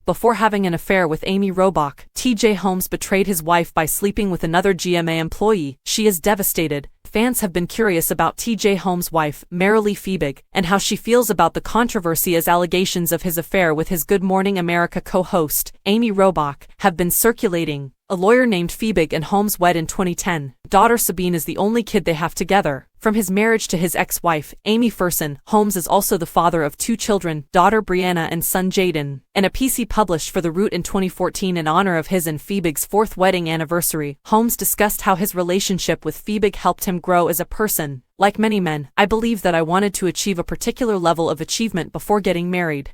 before having an affair with Amy Robach, TJ Holmes betrayed his wife by sleeping with another GMA employee. She is devastated. Fans have been curious about TJ Holmes' wife, Marilee Fiebig, and how she feels about the controversy as allegations of his affair with his Good Morning America co-host, Amy Robach, have been circulating. A lawyer named Fiebig and Holmes wed in 2010. Daughter Sabine is the only kid they have together. From his marriage to his ex-wife, Amy Ferson, Holmes is also the father of 2 children, daughter Brianna and son Jaden. In a piece he published for The Root in 2014 in honor of his and Fiebig's 4th wedding anniversary, Holmes discussed how his relationship with Fiebig helped him grow as a person. Like many men, I believe that I wanted to achieve a particular level of achievement before getting married.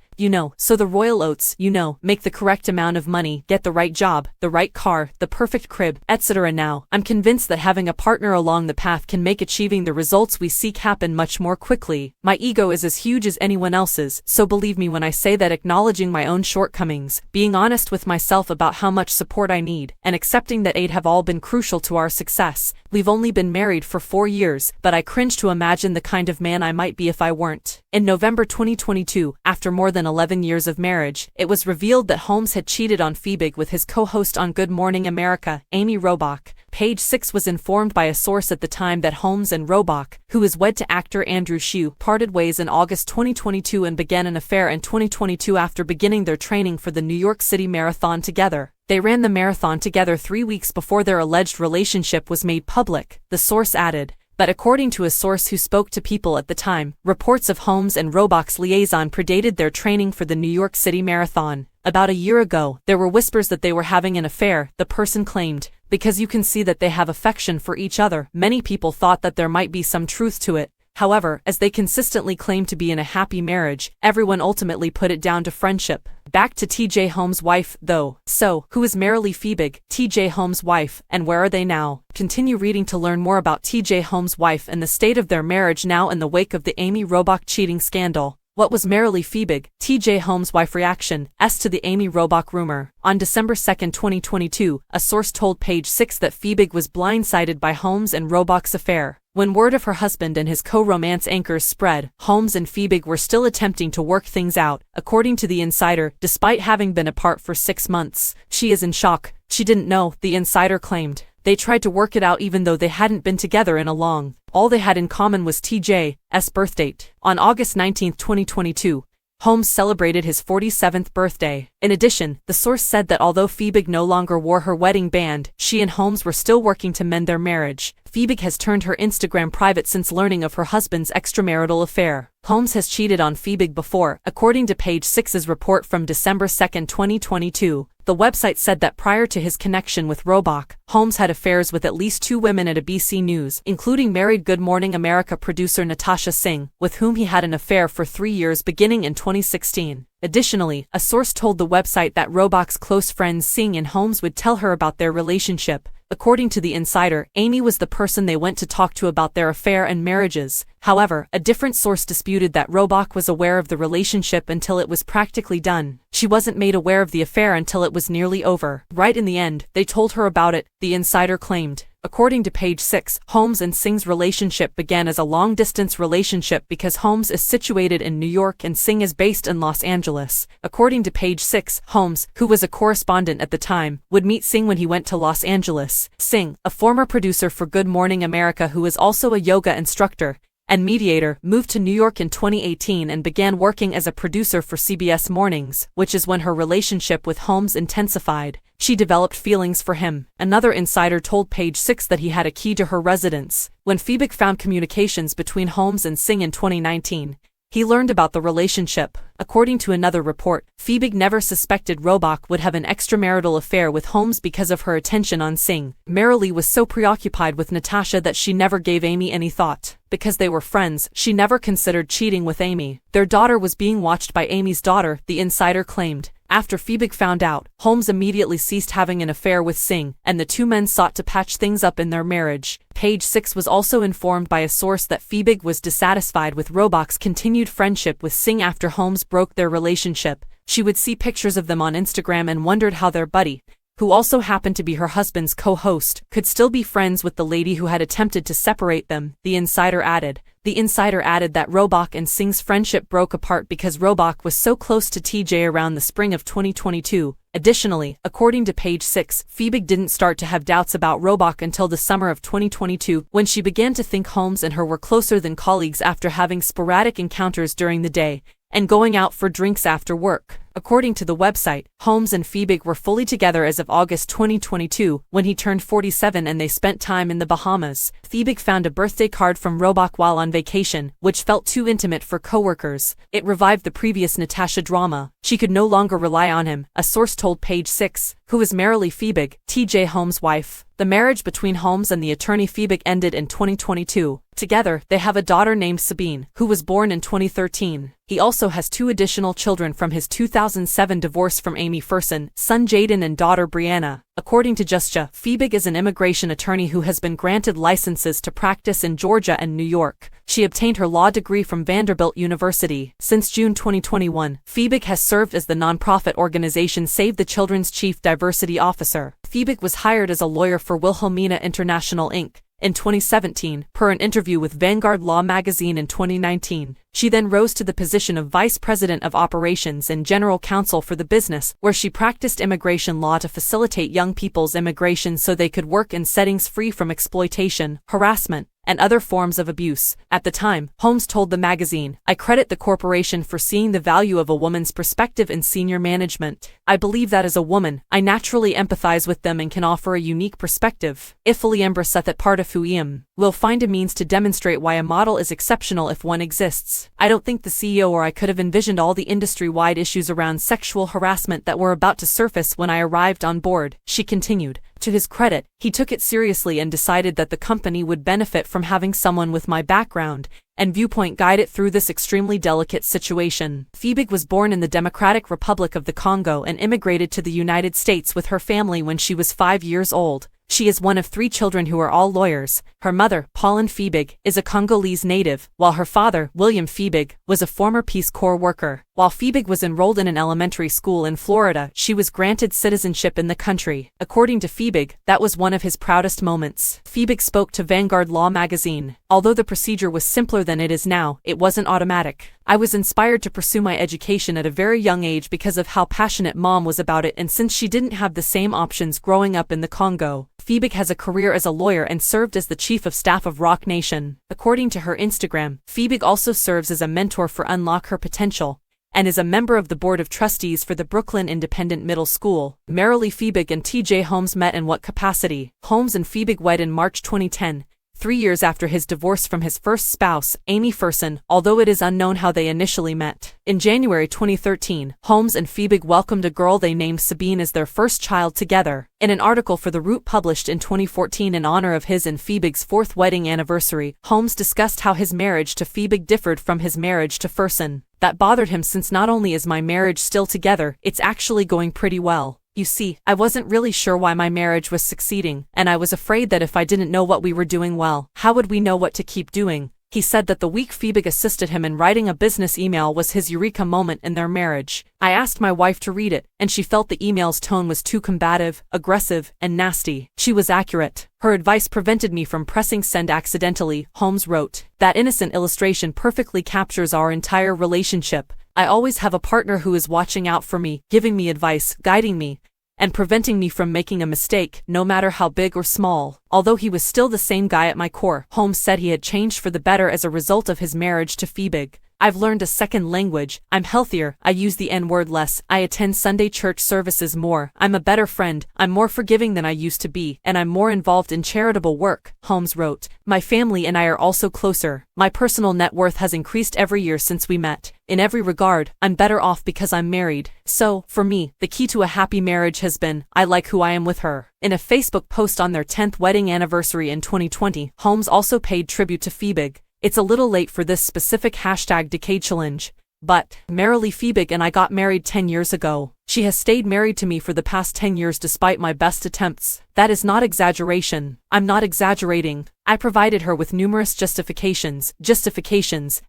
So the royal oats, make the correct amount of money, get the right job, the right car, the perfect crib, etc. Now, I'm convinced that having a partner along the path can make achieving the results we seek happen much more quickly. My ego is as huge as anyone else's, so believe me when I say that acknowledging my own shortcomings, being honest with myself about how much support I need, and accepting that aid have all been crucial to our success. We've only been married for 4 years, but I cringe to imagine the kind of man I might be if I weren't. In November 2022, after more than 11 years of marriage, it was revealed that Holmes had cheated on Fiebig with his co-host on Good Morning America, Amy Robach. Page 6 was informed by a source at the time that Holmes and Robach, who is wed to actor Andrew Shue, parted ways in August 2022 and began an affair in 2022 after beginning their training for the New York City Marathon together. They ran the marathon together 3 weeks before their alleged relationship was made public, the source added. But according to a source who spoke to People at the time, reports of Holmes and Robach's liaison predated their training for the New York City Marathon. About a year ago, there were whispers that they were having an affair, the person claimed, because you can see that they have affection for each other. Many people thought that there might be some truth to it. However, as they consistently claimed to be in a happy marriage, everyone ultimately put it down to friendship. Back to TJ Holmes' wife, though. So, who is Marilee Fiebig, TJ Holmes' wife, and where are they now? Continue reading to learn more about TJ Holmes' wife and the state of their marriage now in the wake of the Amy Robach cheating scandal. What was Marilee Fiebig, TJ Holmes' wife reaction, as to the Amy Robach rumor? On December 2, 2022, a source told Page 6 that Fiebig was blindsided by Holmes and Robach's affair. When word of her husband and his co-romance anchors spread, Holmes and Fiebig were still attempting to work things out. According to The Insider, despite having been apart for 6 months, she is in shock. She didn't know, The Insider claimed. They tried to work it out even though they hadn't been together in a long. All they had in common was TJ's birthdate. On August 19, 2022, Holmes celebrated his 47th birthday. In addition, the source said that although Fiebig no longer wore her wedding band, she and Holmes were still working to mend their marriage. Fiebig has turned her Instagram private since learning of her husband's extramarital affair. Holmes has cheated on Fiebig before, according to Page 6's report from December 2, 2022. The website said that prior to his connection with Robach, Holmes had affairs with at least 2 women at ABC News, including married Good Morning America producer Natasha Singh, with whom he had an affair for 3 years beginning in 2016. Additionally, a source told the website that Robach's close friends Singh and Holmes would tell her about their relationship. According to The Insider, Amy was the person they went to talk to about their affair and marriages. However, a different source disputed that Robach was aware of the relationship until it was practically done. She wasn't made aware of the affair until it was nearly over. Right in the end, they told her about it, The Insider claimed. According to Page 6, Holmes and Singh's relationship began as a long-distance relationship because Holmes is situated in New York and Singh is based in Los Angeles. According to Page 6, Holmes, who was a correspondent at the time, would meet Singh when he went to Los Angeles. Singh, a former producer for Good Morning America who is also a yoga instructor and mediator, moved to New York in 2018 and began working as a producer for CBS Mornings, which is when her relationship with Holmes intensified. She developed feelings for him. Another insider told Page 6 that he had a key to her residence. When Fiebig found communications between Holmes and Singh in 2019, he learned about the relationship. According to another report, Fiebig never suspected Robach would have an extramarital affair with Holmes because of her attention on Singh. Marilee was so preoccupied with Natasha that she never gave Amy any thought. Because they were friends, she never considered cheating with Amy. Their daughter was being watched by Amy's daughter, The Insider claimed. After Fiebig found out, Holmes immediately ceased having an affair with Singh, and the 2 men sought to patch things up in their marriage. Page 6 was also informed by a source that Fiebig was dissatisfied with Robach's continued friendship with Singh after Holmes broke their relationship. She would see pictures of them on Instagram and wondered how their buddy who also happened to be her husband's co-host, could still be friends with the lady who had attempted to separate them, the insider added. The insider added that Robach and Singh's friendship broke apart because Robach was so close to TJ around the spring of 2022. Additionally, according to page 6, Fiebig didn't start to have doubts about Robach until the summer of 2022, when she began to think Holmes and her were closer than colleagues after having sporadic encounters during the day and going out for drinks after work. According to the website, Holmes and Fiebig were fully together as of August 2022, when he turned 47 and they spent time in the Bahamas. Fiebig found a birthday card from Robach while on vacation, which felt too intimate for coworkers. It revived the previous Natasha drama. She could no longer rely on him, a source told Page 6, who is Marilee Fiebig, TJ Holmes' wife. The marriage between Holmes and the attorney Fiebig ended in 2022. Together, they have a daughter named Sabine, who was born in 2013. He also has 2 additional children from his 2007 divorce from Amy Ferson, son Jaden and daughter Brianna. According to JustJa, Fiebig is an immigration attorney who has been granted licenses to practice in Georgia and New York. She obtained her law degree from Vanderbilt University. Since June 2021, Fiebig has served as the nonprofit organization Save the Children's chief diversity officer. Fiebig was hired as a lawyer for Wilhelmina International Inc. in 2017, per an interview with Vanguard Law magazine in 2019. She then rose to the position of Vice President of Operations and General Counsel for the business, where she practiced immigration law to facilitate young people's immigration so they could work in settings free from exploitation, harassment, and other forms of abuse. At the time, Holmes told the magazine, "I credit the corporation for seeing the value of a woman's perspective in senior management. I believe that as a woman, I naturally empathize with them and can offer a unique perspective. Ifuli embracethat part of who I am. We'll find a means to demonstrate why a model is exceptional if one exists. I don't think the CEO or I could have envisioned all the industry-wide issues around sexual harassment that were about to surface when I arrived on board," she continued. To his credit, he took it seriously and decided that the company would benefit from having someone with my background and viewpoint guide it through this extremely delicate situation. Fiebig was born in the Democratic Republic of the Congo and immigrated to the United States with her family when she was 5 years old. She is one of 3 children who are all lawyers. Her mother, Pauline Fiebig, is a Congolese native, while her father, William Fiebig, was a former Peace Corps worker. While Fiebig was enrolled in an elementary school in Florida, she was granted citizenship in the country. According to Fiebig, that was one of his proudest moments. Fiebig spoke to Vanguard Law magazine. "Although the procedure was simpler than it is now, it wasn't automatic. I was inspired to pursue my education at a very young age because of how passionate Mom was about it, and since she didn't have the same options growing up in the Congo." Fiebig has a career as a lawyer and served as the chief of staff of Rock Nation. According to her Instagram, Fiebig also serves as a mentor for Unlock Her Potential and is a member of the board of trustees for the Brooklyn Independent Middle School. Marilee Fiebig and TJ Holmes met in what capacity? Holmes and Fiebig wed in March 2010. 3 years after his divorce from his first spouse, Amy Ferson, although it is unknown how they initially met. In January 2013, Holmes and Fiebig welcomed a girl they named Sabine as their first child together. In an article for The Root published in 2014 in honor of his and Fiebig's 4th wedding anniversary, Holmes discussed how his marriage to Fiebig differed from his marriage to Ferson. "That bothered him since not only is my marriage still together, it's actually going pretty well. You see, I wasn't really sure why my marriage was succeeding, and I was afraid that if I didn't know what we were doing well, how would we know what to keep doing?" He said that the week Fiebig assisted him in writing a business email was his eureka moment in their marriage. "I asked my wife to read it, and she felt the email's tone was too combative, aggressive, and nasty. She was accurate. Her advice prevented me from pressing send accidentally," Holmes wrote. "That innocent illustration perfectly captures our entire relationship. I always have a partner who is watching out for me, giving me advice, guiding me, and preventing me from making a mistake, no matter how big or small." Although he was still the same guy at my core, Holmes said he had changed for the better as a result of his marriage to Fiebig. "I've learned a second language, I'm healthier, I use the N-word less, I attend Sunday church services more, I'm a better friend, I'm more forgiving than I used to be, and I'm more involved in charitable work," Holmes wrote. "My family and I are also closer. My personal net worth has increased every year since we met. In every regard, I'm better off because I'm married. So, for me, the key to a happy marriage has been, I like who I am with her." In a Facebook post on their 10th wedding anniversary in 2020, Holmes also paid tribute to Fiebig. "It's a little late for this specific #decade challenge, but Marilee Fiebig and I got married 10 years ago. She has stayed married to me for the past 10 years despite my best attempts. That is not exaggeration. I'm not exaggerating. I provided her with numerous justifications,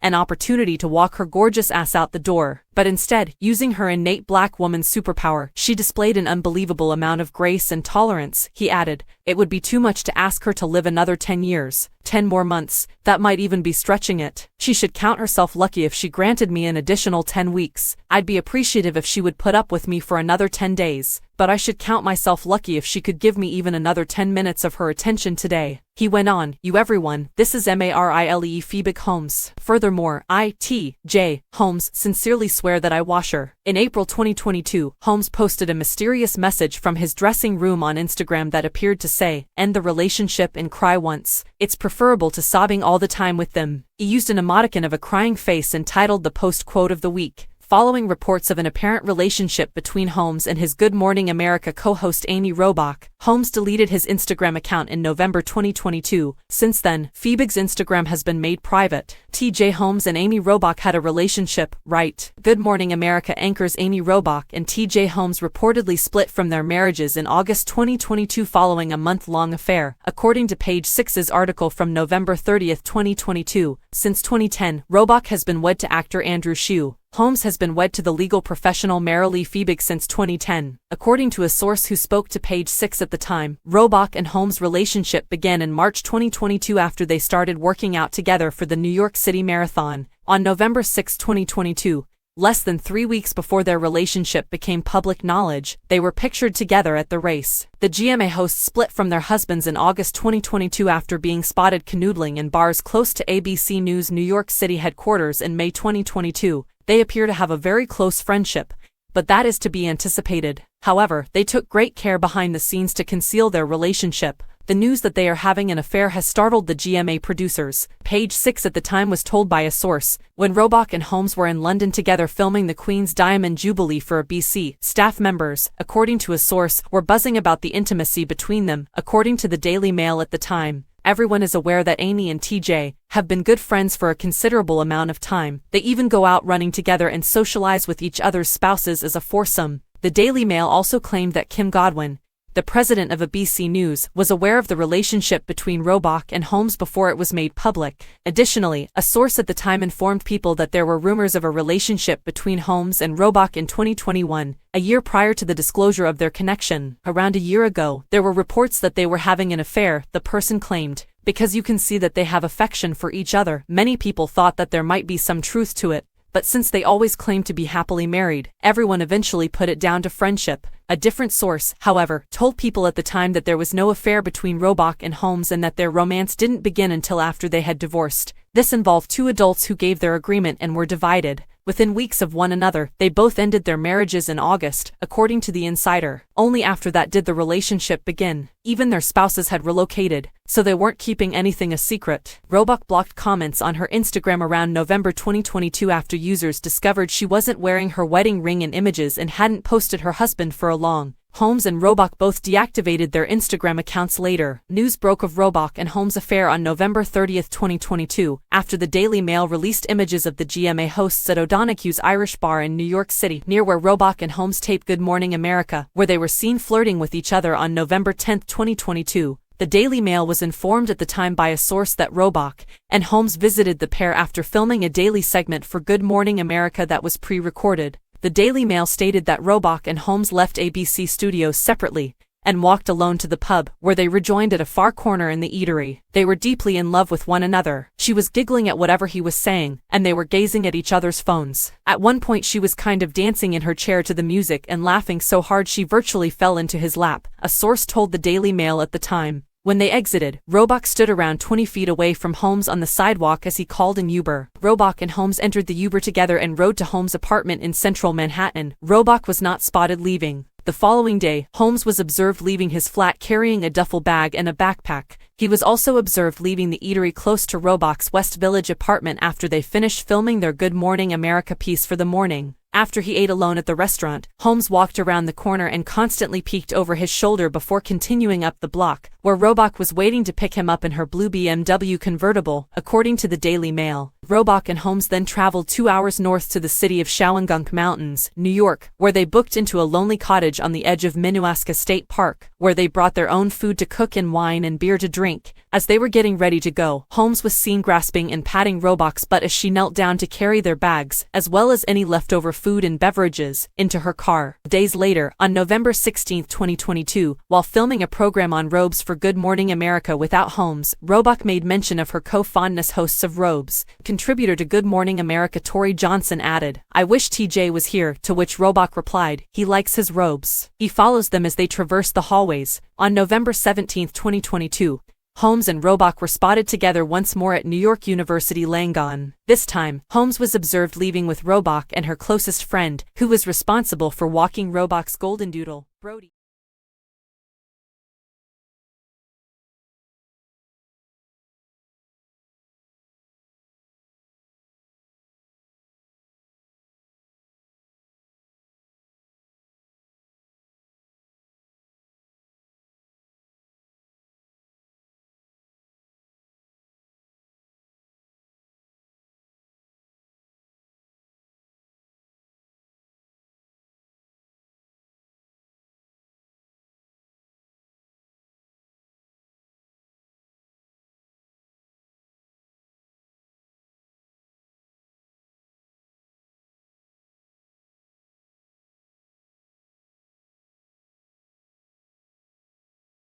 and opportunity to walk her gorgeous ass out the door. But instead, using her innate black woman superpower, she displayed an unbelievable amount of grace and tolerance. He added, it would be too much to ask her to live another 10 years, 10 more months. That might even be stretching it. She should count herself lucky if she granted me an additional 10 weeks. I'd be appreciative if she would put up with me for another 10 days. But I should count myself lucky if she could give me even another 10 minutes of her attention today. He went on, you everyone, this is Marile Phoebe Holmes. Furthermore, I, TJ Holmes, sincerely swear that I wash her. In April 2022, Holmes posted a mysterious message from his dressing room on Instagram that appeared to say, end the relationship and cry once. It's preferable to sobbing all the time with them. He used an emoticon of a crying face and titled the post quote of the week. Following reports of an apparent relationship between Holmes and his Good Morning America co-host Amy Robach, Holmes deleted his Instagram account in November 2022. Since then, Phoebe's Instagram has been made private. TJ Holmes and Amy Robach had a relationship, right? Good Morning America anchors Amy Robach and TJ Holmes reportedly split from their marriages in August 2022 following a month-long affair, according to Page 6's article from November 30, 2022. Since 2010, Robach has been wed to actor Andrew Shue. Holmes has been wed to the legal professional Marile Phoebe since 2010. According to a source who spoke to Page 6 at the time, Robach and Holmes' relationship began in March 2022 after they started working out together for the New York City Marathon. On November 6, 2022, less than 3 weeks before their relationship became public knowledge, they were pictured together at the race. The GMA hosts split from their husbands in August 2022 after being spotted canoodling in bars close to ABC News' New York City headquarters in May 2022. They appear to have a very close friendship, but that is to be anticipated. However, they took great care behind the scenes to conceal their relationship. The news that they are having an affair has startled the GMA producers. Page 6 at the time was told by a source, when Robach and Holmes were in London together filming the Queen's Diamond Jubilee for a BC, staff members, according to a source, were buzzing about the intimacy between them. According to the Daily Mail at the time, everyone is aware that Amy and TJ have been good friends for a considerable amount of time. They even go out running together and socialize with each other's spouses as a foursome. The Daily Mail also claimed that Kim Godwin, the president of ABC News, was aware of the relationship between Robach and Holmes before it was made public. Additionally, a source at the time informed people that there were rumors of a relationship between Holmes and Robach in 2021, a year prior to the disclosure of their connection. Around a year ago, there were reports that they were having an affair, the person claimed. Because you can see that they have affection for each other, many people thought that there might be some truth to it. But since they always claimed to be happily married, everyone eventually put it down to friendship. A different source, however, told people at the time that there was no affair between Robach and Holmes and that their romance didn't begin until after they had divorced. This involved two adults who gave their agreement and were divided. Within weeks of one another, they both ended their marriages in August, according to The Insider. Only after that did the relationship begin. Even their spouses had relocated, so they weren't keeping anything a secret. Robach blocked comments on her Instagram around November 2022 after users discovered she wasn't wearing her wedding ring in images and hadn't posted her husband for a long. Holmes and Robach both deactivated their Instagram accounts later. News broke of Robach and Holmes' affair on November 30, 2022, after the Daily Mail released images of the GMA hosts at O'Donoghue's Irish Bar in New York City, near where Robach and Holmes taped Good Morning America, where they were seen flirting with each other on November 10, 2022. The Daily Mail was informed at the time by a source that Robach and Holmes visited the pair after filming a daily segment for Good Morning America that was pre-recorded. The Daily Mail stated that Robach and Holmes left ABC Studios separately and walked alone to the pub, where they rejoined at a far corner in the eatery. They were deeply in love with one another. She was giggling at whatever he was saying, and they were gazing at each other's phones. At one point she was kind of dancing in her chair to the music and laughing so hard she virtually fell into his lap, a source told the Daily Mail at the time. When they exited, Robach stood around 20 feet away from Holmes on the sidewalk as he called an Uber. Robach and Holmes entered the Uber together and rode to Holmes' apartment in central Manhattan. Robach was not spotted leaving. The following day, Holmes was observed leaving his flat carrying a duffel bag and a backpack. He was also observed leaving the eatery close to Robach's West Village apartment after they finished filming their Good Morning America piece for the morning. After he ate alone at the restaurant, Holmes walked around the corner and constantly peeked over his shoulder before continuing up the block, where Robach was waiting to pick him up in her blue BMW convertible, according to the Daily Mail. Robach and Holmes then traveled 2 hours north to the city of Shawangunk Mountains, New York, where they booked into a lonely cottage on the edge of Minnewaska State Park, where they brought their own food to cook and wine and beer to drink. As they were getting ready to go, Holmes was seen grasping and patting Robach's butt as she knelt down to carry their bags, as well as any leftover food and beverages, into her car. Days later, on November 16, 2022, while filming a program on robes for Good Morning America without Holmes, Robach made mention of her co-fondness hosts of robes. Contributor to Good Morning America Tori Johnson added, "I wish TJ was here," to which Robach replied, "He likes his robes. He follows them as they traverse the hallways." On November 17, 2022, Holmes and Robach were spotted together once more at New York University Langone. This time, Holmes was observed leaving with Robach and her closest friend, who was responsible for walking Robach's golden doodle, Brody.